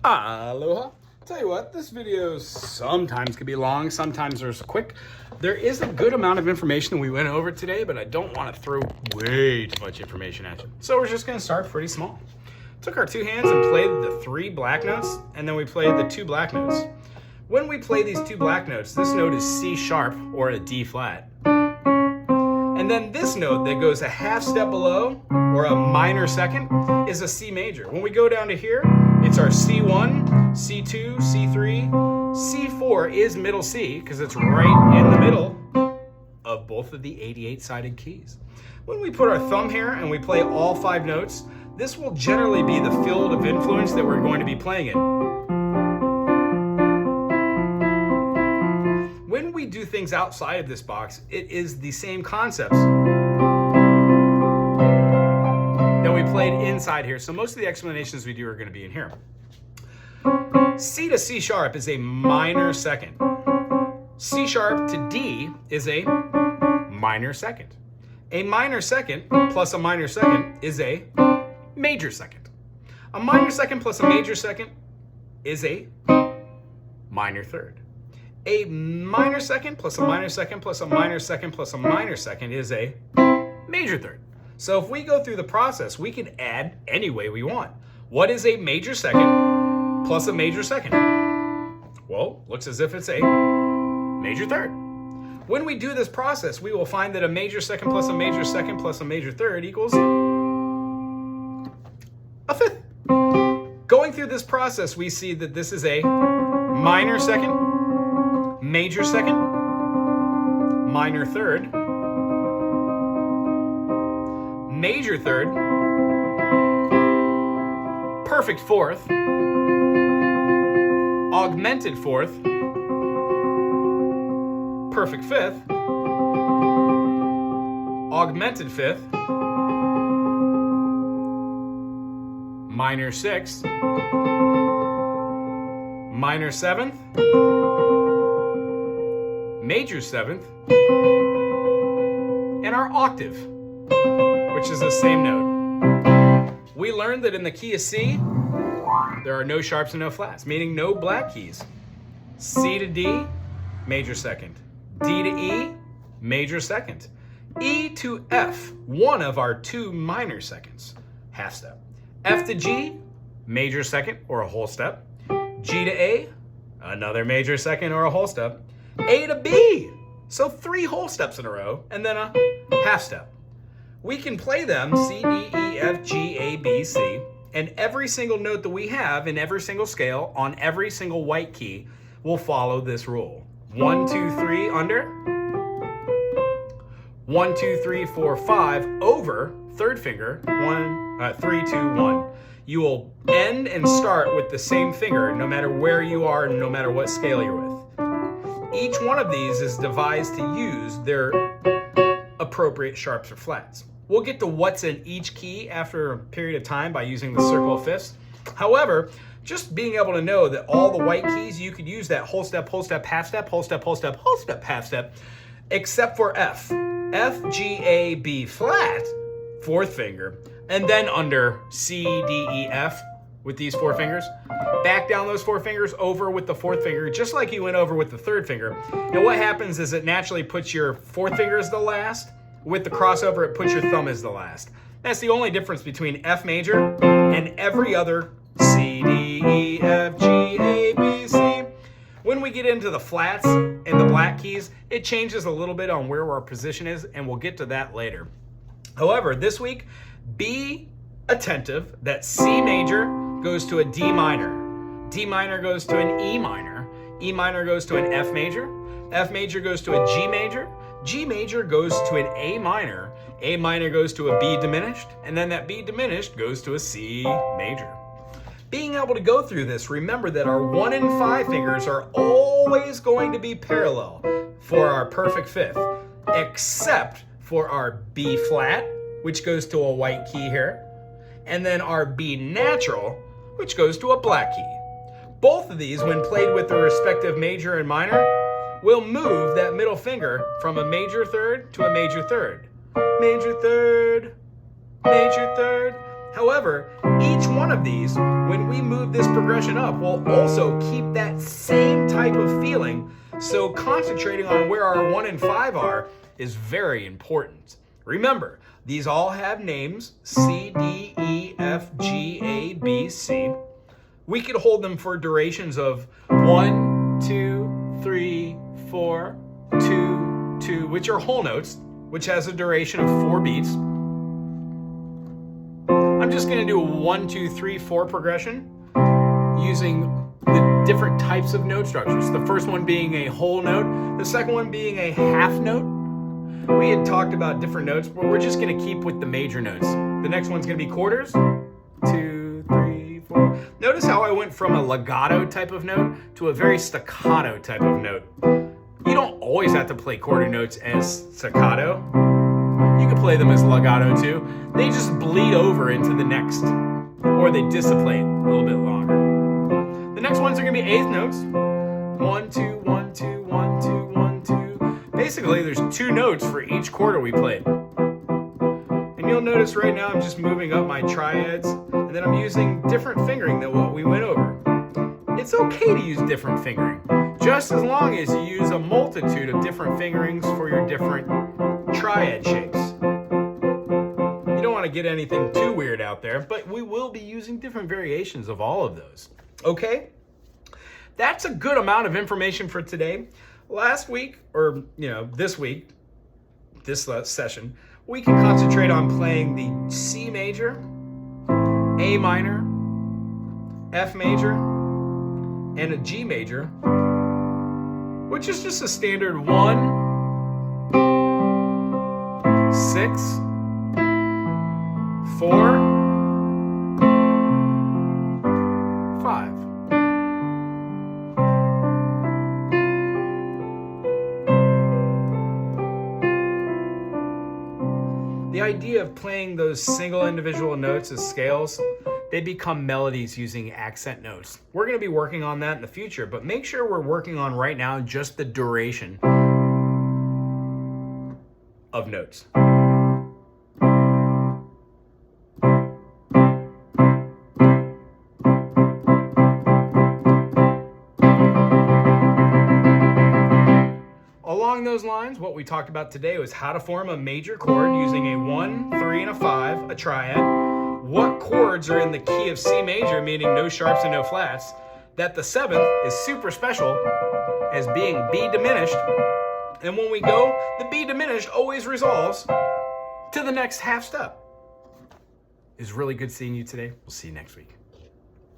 Aloha. Tell you what, this video sometimes could be long, sometimes there's quick. There is a good amount of information we went over today, but I don't want to throw way too much information at you. So we're just going to start pretty small. Took our two hands and played the 3 black notes, and then we played the 2 black notes. When we play these 2 black notes, this note is C sharp or a D flat. And then this note that goes a half step below, or a minor second, is a C major. When we go down to here, it's our C1, C2, C3, C4 is middle C, because it's right in the middle of both of the 88-sided keys. When we put our thumb here and we play all 5 notes, this will generally be the field of influence that we're going to be playing in. When we do things outside of this box, it is the same concepts that we played inside here. So most of the explanations we do are going to be in here. C to C sharp is a minor second. C sharp to D is a minor second. A minor second plus a minor second is a major second. A minor second plus a major second is a minor third. A minor second plus a minor second plus a minor second plus a minor second is a major third. So if we go through the process, we can add any way we want. What is a major second plus a major second? Well, looks as if it's a major third. When we do this process, we will find that a major second plus a major second plus a major third equals a fifth. Going through this process, we see that this is a minor second, major second, minor third, major third, perfect fourth, augmented fourth, perfect fifth, augmented fifth, minor sixth, minor seventh, major seventh, and our octave, which is the same note. We learned that in the key of C, there are no sharps and no flats, meaning no black keys. C to D, major second. D to E, major second. E to F, one of our 2 minor seconds, half step. F to G, major second or a whole step. G to A, another major second or a whole step. A to B, so 3 whole steps in a row, and then a half step. We can play them C, D, E, F, G, A, B, C, and every single note that we have in every single scale on every single white key will follow this rule. 1, 2, 3 under, 1, 2, 3, 4, 5 over third finger, 3, 2, 1. You will end and start with the same finger no matter where you are, no matter what scale you're with. Each one of these is devised to use their appropriate sharps or flats. We'll get to what's in each key after a period of time by using the circle of fifths. However, just being able to know that all the white keys, you could use that whole step, half step, whole step, whole step, half step, except for F. F, G, A, B flat, 4th finger, and then under C, D, E, F with these 4 fingers. Back down those 4 fingers over with the 4th finger, just like you went over with the 3rd finger. And what happens is it naturally puts your 4th finger as the last. With the crossover, it puts your thumb as the last. That's the only difference between F major and every other C, D, E, F, G, A, B, C. When we get into the flats and the black keys, it changes a little bit on where our position is, and we'll get to that later. However, this week, be attentive that C major goes to a D minor. D minor goes to an E minor. E minor goes to an F major. F major goes to a G major. G major goes to an A minor. A minor goes to a B diminished. And then that B diminished goes to a C major. Being able to go through this, remember that our 1 and 5 fingers are always going to be parallel for our perfect fifth, except for our B flat, which goes to a white key here, and then our B natural, which goes to a black key. Both of these, when played with the respective major and minor, will move that middle finger from a major third to a major third. Major third, major third. However, each one of these, when we move this progression up, will also keep that same type of feeling. So concentrating on where our 1 and 5 are is very important. Remember, these all have names: C, D, E, F, G, A, B, C. We could hold them for durations of 1, 2, 3, 4, 2, 2, which are whole notes, which has a duration of 4 beats. I'm just going to do a 1, 2, 3, 4 progression using the different types of note structures. The first one being a whole note, the second one being a half note. We had talked about different notes, but we're just going to keep with the major notes. The next one's going to be quarters. 2, 3, 4. Notice how I went from a legato type of note to a very staccato type of note. You don't always have to play quarter notes as staccato. You can play them as legato too. They just bleed over into the next, or they dissipate a little bit longer. The next ones are going to be eighth notes. 1, 2, 1, 2, 1, 2, 1, 2. Basically, there's 2 notes for each quarter we played. And you'll notice right now I'm just moving up my triads, and then I'm using different fingering than what we went over. It's okay to use different fingering, just as long as you use a multitude of different fingerings for your different triad shapes. You don't want to get anything too weird out there, but we will be using different variations of all of those. Okay? That's a good amount of information for today. Last week, or this week, this session, we can concentrate on playing the C major, A minor, F major, and a G major, which is just a standard 1, 6, 4, 5. The idea of playing those single individual notes as scales, they become melodies using accent notes. We're going to be working on that in the future, but make sure we're working on right now just the duration of notes. Along those lines, what we talked about today was how to form a major chord using a 1, 3, and a 5, a triad. What chords are in the key of C major, meaning no sharps and no flats, that the 7th is super special as being B diminished. And when we go, the B diminished always resolves to the next half step. It's really good seeing you today. We'll see you next week.